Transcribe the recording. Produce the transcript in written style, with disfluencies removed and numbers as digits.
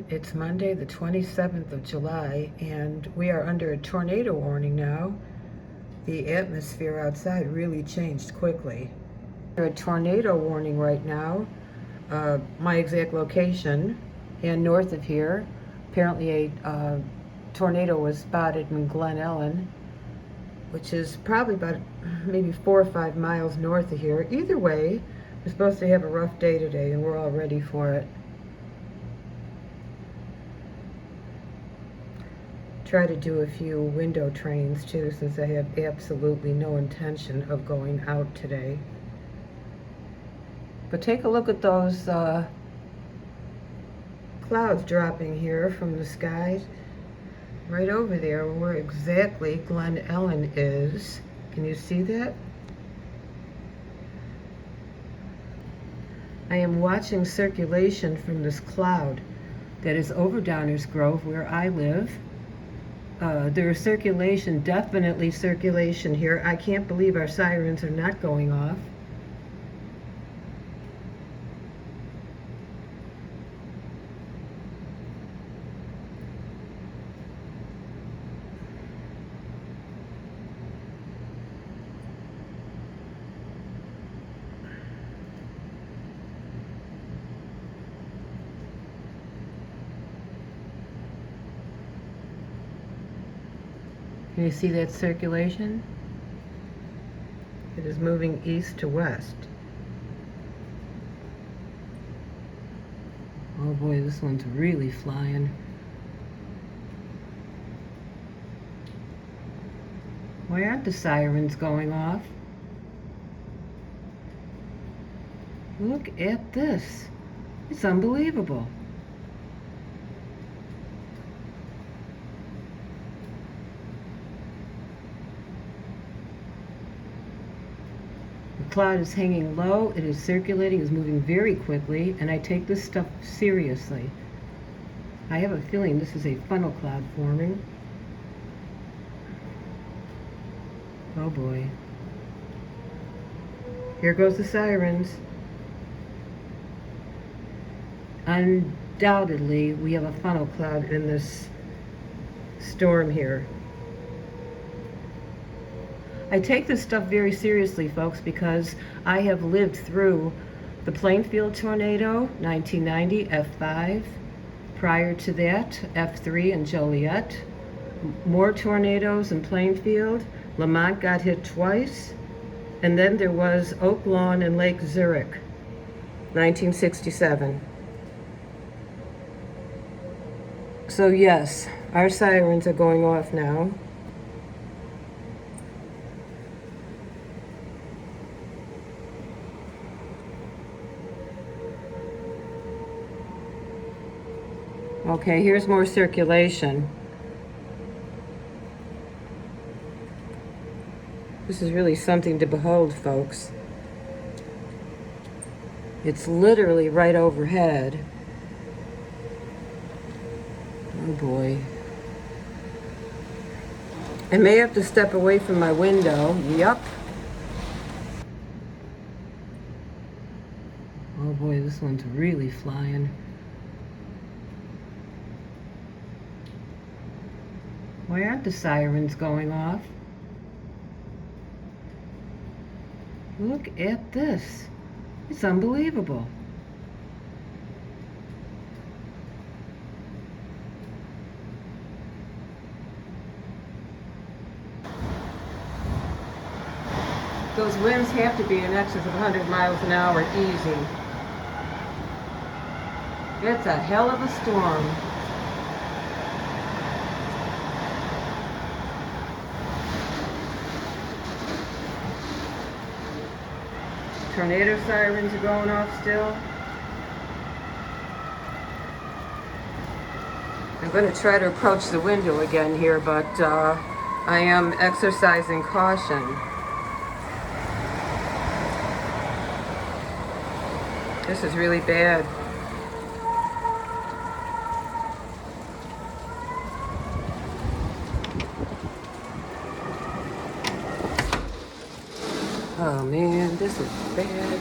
everyone. It's Monday, the 27th of July, and we are under a tornado warning now. The atmosphere outside really changed quickly. We're a tornado warning right now. My exact location, and north of here, apparently a tornado was spotted in Glen Ellen, which is probably about maybe 4 or 5 miles north of here. Either way, we're supposed to have a rough day today, and we're all ready for it. Try to do a few window trains too, since I have absolutely no intention of going out today. But take a look at those clouds dropping here from the sky. Right over there where exactly Glen Ellen is. Can you see that? I am watching circulation from this cloud that is over Downers Grove where I live. There is circulation, definitely circulation here. I can't believe our sirens are not going off. Can you see that circulation? It is moving east to west. Oh boy, this one's really flying. Why aren't the sirens going off? Look at this. It's unbelievable. The cloud is hanging low, it is circulating, is moving very quickly, and I take this stuff seriously. I have a feeling this is a funnel cloud forming. Oh boy. Here goes the sirens. Undoubtedly, we have a funnel cloud in this storm here. I take this stuff very seriously, folks, because I have lived through the Plainfield tornado, 1990, F5. Prior to that, F3 in Joliet. More tornadoes in Plainfield. Lamont got hit twice. And then there was Oak Lawn and Lake Zurich, 1967. So yes, our sirens are going off now. Okay, here's more circulation. This is really something to behold, folks. It's literally right overhead. Oh boy. I may have to step away from my window. Yup. Oh boy, this one's really flying. Why aren't the sirens going off? Look at this. It's unbelievable. Those winds have to be in excess of 100 miles an hour easy. It's a hell of a storm. Tornado sirens are going off still. I'm going to try to approach the window again here, but I am exercising caution. This is really bad. Oh man, this is bad.